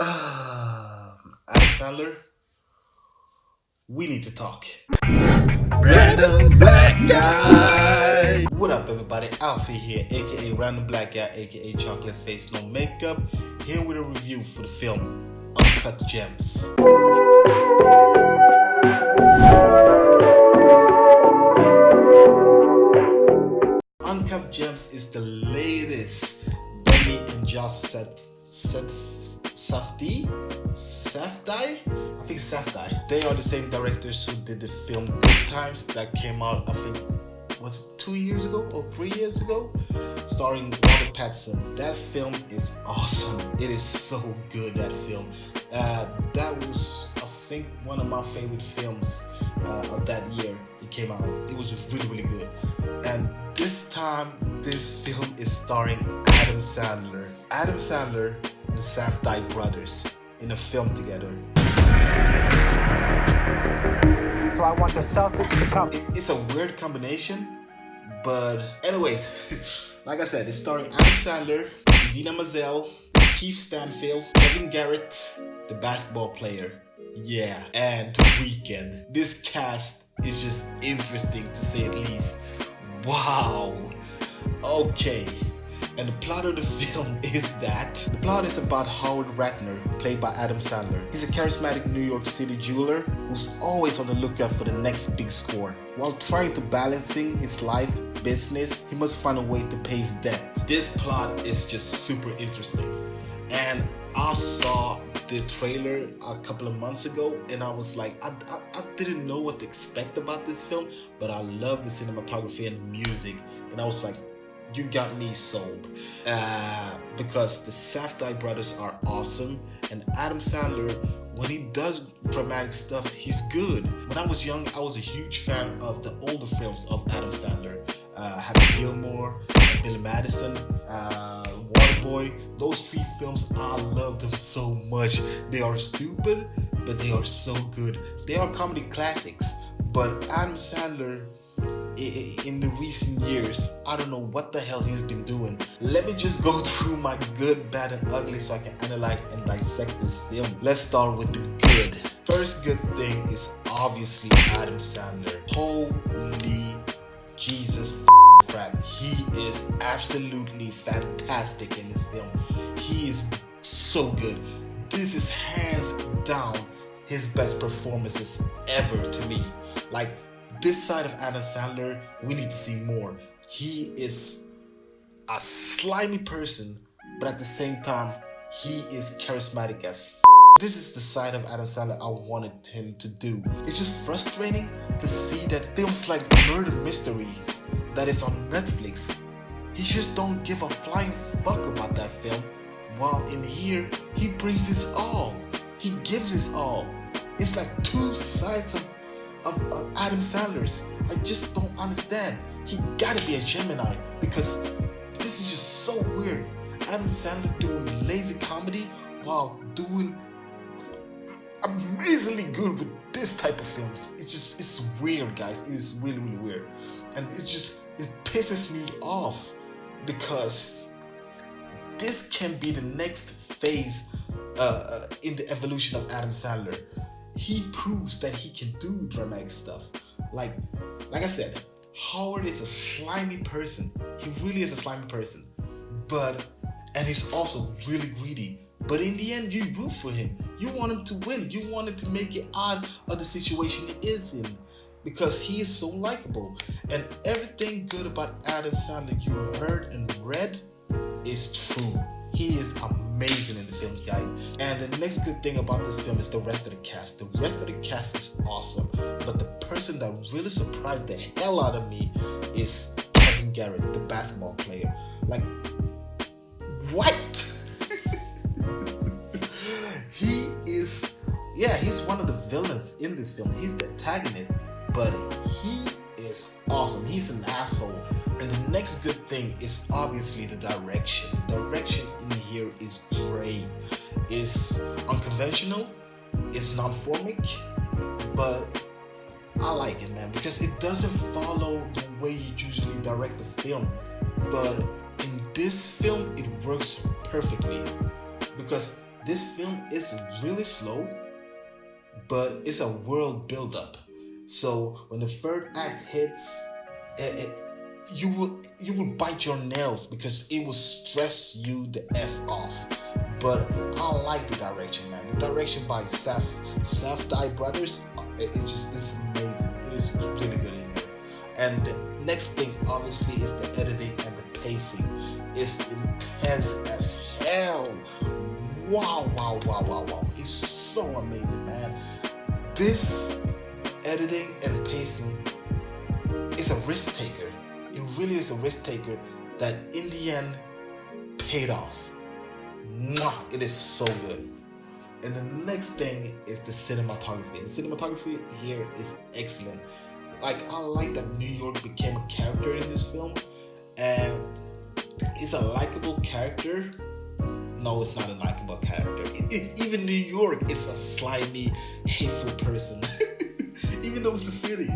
Adam Sandler, we need to talk. Random black guy. What up, everybody? Alfie here, aka Random Black Guy, aka Chocolate Face No Makeup, here with a review for the film Uncut Gems. Uncut Gems is the latest Benny and Josh Safdie? Safdie? I think Safdie. They are the same directors who did the film Good Times that came out, I think, was it 2 years ago or 3 years ago? Starring Robert Pattinson. That film is awesome. It is so good, that film. That was, I think, one of my favorite films of that year. It came out. It was really, really good. And this time, this film is starring Adam Sandler. Adam Sandler and Safdie brothers in a film together. So I want the Celtics to come. It's a weird combination, but anyways, like I said, it's starring Adam Sandler, Idina Menzel, LaKeith Stanfield, Garnett, the basketball player, yeah, and Weeknd. This cast is just interesting to say at least. Wow. Okay. And the plot of the film is that the plot is about Howard Ratner, played by Adam Sandler. He's a charismatic New York City jeweler who's always on the lookout for the next big score. While trying to balancing his life, business, he must find a way to pay his debt. This plot is just super interesting. And I saw the trailer a couple of months ago and I was like, I didn't know what to expect about this film, but I love the cinematography and music. And I was like, you got me sold. Because the Safdie brothers are awesome, and Adam Sandler, when he does dramatic stuff, he's good. When I was young, I was a huge fan of the older films of Adam Sandler. Happy Gilmore, Billy Madison, Waterboy. Those three films, I love them so much. They are stupid, but they are so good. They are comedy classics, but Adam Sandler, in the recent years, I don't know what the hell he's been doing. Let me just go through my good, bad, and ugly so I can analyze and dissect this film. Let's start with the good. First good thing is obviously Adam Sandler. Holy Jesus crap. He is absolutely fantastic in this film. He is so good. This is hands down his best performances ever to me. Like, this side of Adam Sandler, we need to see more. He is a slimy person, but at the same time, he is charismatic as This is the side of Adam Sandler I wanted him to do. It's just frustrating to see that films like Murder Mysteries that is on Netflix, he just don't give a flying fuck about that film. While in here, he brings his all. He gives his all. It's like two sides of Adam Sandler's. I just don't understand. He gotta be a Gemini because this is just so weird. Adam Sandler doing lazy comedy while doing amazingly good with this type of films. It's weird, guys. It is really, really weird. And it pisses me off because this can be the next phase in the evolution of Adam Sandler. He proves that he can do dramatic stuff. Like I said, Howard is a slimy person. He really is a slimy person. And he's also really greedy. But in the end, you root for him. You want him to win. You want him to make it out of the situation he is in. Because he is so likable. And everything good about Adam Sandler you heard and read is true. He is amazing in the films, guys. And the next good thing about this film is the rest of the cast. The rest of the cast is awesome. But the person that really surprised the hell out of me is Garnett, the basketball player. Like, what? He's one of the villains in this film. He's the antagonist, but he is awesome. He's an asshole. And the next good thing is obviously the direction. The direction in here is great. It's unconventional, it's non-formic, but I like it, man, because it doesn't follow the way you usually direct a film. But in this film, it works perfectly because this film is really slow, but it's a world build-up. So when the third act hits, you will bite your nails because it will stress you the F off. But I like the direction, man. The direction by Safdie brothers, it just is amazing. It is really good in here. And the next thing, obviously, is the editing and the pacing. It's intense as hell. Wow. It's so amazing, man. This editing and pacing is a risk taker. It really is a risk taker that in the end paid off. Mwah! It is so good. And the next thing is the cinematography. The cinematography here is excellent. Like, I like that New York became a character in this film, and it's a likable character. No, it's not a likable character. Even New York is a slimy, hateful person. Even though it's a city,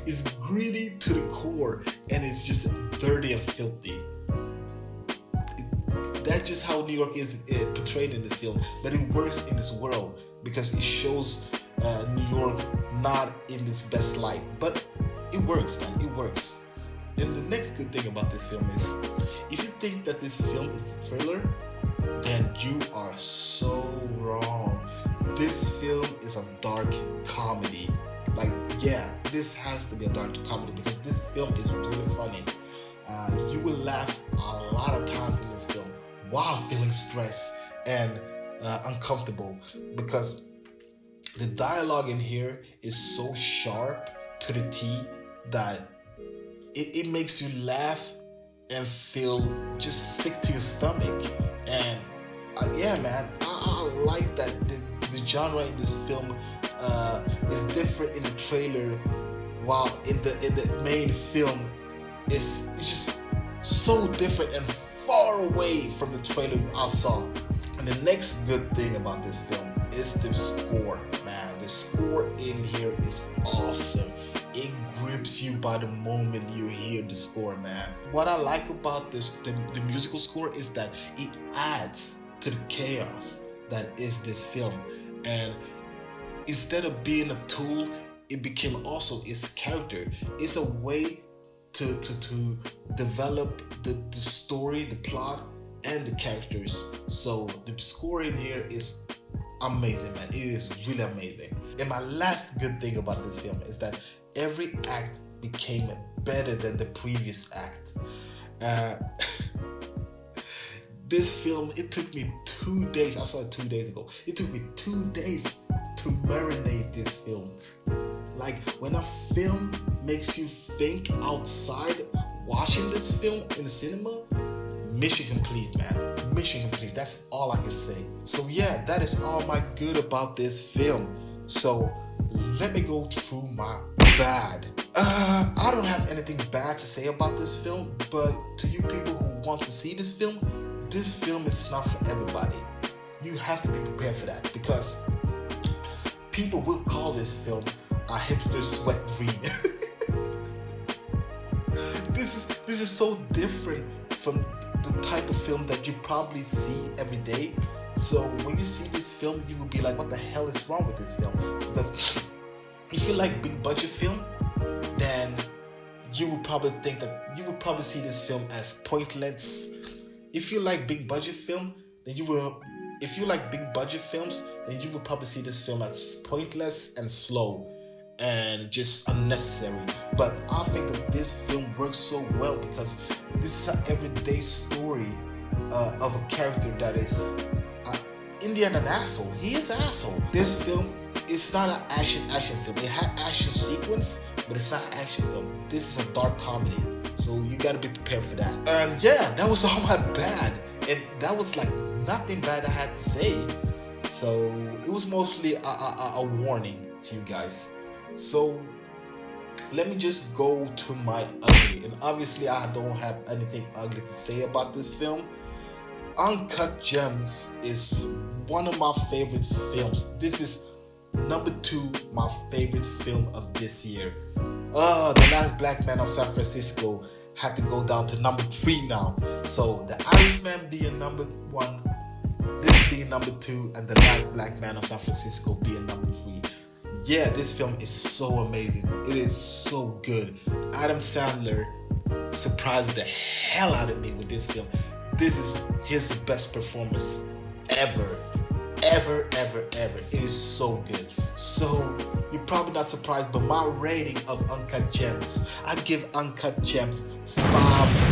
it's greedy to the core, and it's just dirty and filthy. That's just how New York is portrayed in this film, but it works in this world because it shows New York not in its best light, but it works, man. It works. And the next good thing about this film is, if you think that this film is the thriller, then you are so wrong. This film is a dark comedy. Like, yeah, this has to be a dark comedy because this film is really funny. You will laugh a lot of times in this film while feeling stressed and uncomfortable, because the dialogue in here is so sharp to the T that it makes you laugh and feel just sick to your stomach. And yeah, man, I like that the genre in this film is different in the trailer, while in the main film it's just so different and far away from the trailer I saw. And the next good thing about this film is the score, man. The score in here is awesome. It grips you by the moment you hear the score, man. What I like about the musical score is that it adds to the chaos that is this film. And instead of being a tool, it became also its character. It's a way to develop the story, the plot, and the characters. So the score in here is amazing, man. It is really amazing. And my last good thing about this film is that every act became better than the previous act. This film, it took me 2 days. I saw it 2 days ago. It took me 2 days to marinate this film. Like, when a film makes you think outside watching this film in the cinema, mission complete, man. Mission complete. That's all I can say. So yeah, that is all my good about this film. So let me go through my bad. I don't have anything bad to say about this film, but to you people who want to see this film is not for everybody. You have to be prepared for that, because people will call this film a hipster sweat dream. This is so different from the type of film that you probably see every day. So when you see this film, you will be like, what the hell is wrong with this film? Because if you like big budget film, then you would probably think that you would probably see this film as pointless. If you like big budget film, then you will. If you like big budget films, then you would probably see this film as pointless and slow and just unnecessary. But I think that this film works so well because this is an everyday story of a character that is in the end an asshole. He is an asshole. This film is not an action film. It had action sequence, but it's not an action film. This is a dark comedy, so you gotta be prepared for that. And yeah, that was all my bad, and that was like nothing bad I had to say. So it was mostly a warning to you guys. So let me just go to my ugly, and obviously I don't have anything ugly to say about this film. Uncut Gems is one of my favorite films. This is number 2, my favorite film of this year. The Last Black Man of San Francisco had to go down to number 3 now. So The Irishman being number 1, this being being number 2 and The Last Black Man of San Francisco being number 3. Yeah, this film is so amazing. It is so good. Adam Sandler surprised the hell out of me with this film. This is his best performance ever. It is so good. So you're probably not surprised, but my rating of Uncut Gems, I give Uncut Gems 5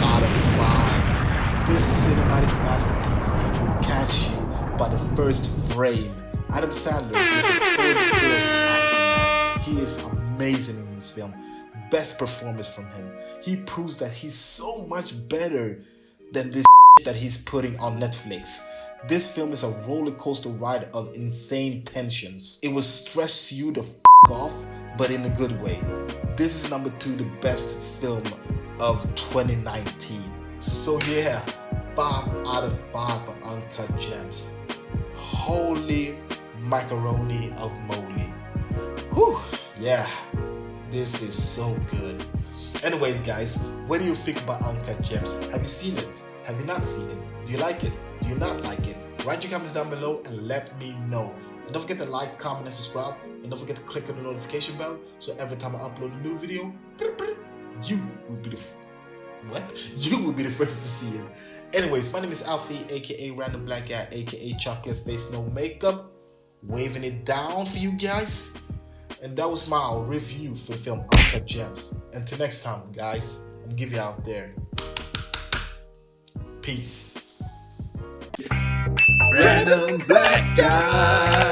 out of 5. This cinematic masterpiece will catch you by the first frame. Adam Sandler gives a total first acting. He is amazing in this film. Best performance from him. He proves that he's so much better than this that he's putting on Netflix. This film is a roller coaster ride of insane tensions. It will stress you the off, but in a good way. This is number 2, the best film of 2019. So yeah, 5 out of 5 for Uncut Gems. Holy macaroni of moly. Whew, yeah, this is so good. Anyways guys, what do you think about Uncut Gems? Have you seen it? Have you not seen it? Do you like it? Do you not like it? Write your comments down below and let me know. And don't forget to like, comment, and subscribe. And don't forget to click on the notification bell so every time I upload a new video, you will be the first to see it. Anyways, my name is Alfie, aka Random Black Guy, aka Chocolate Face No Makeup, waving it down for you guys. And that was my review for the film Uncut Gems. Until next time, guys, I'm giving you out there. Peace. Random Black Guy.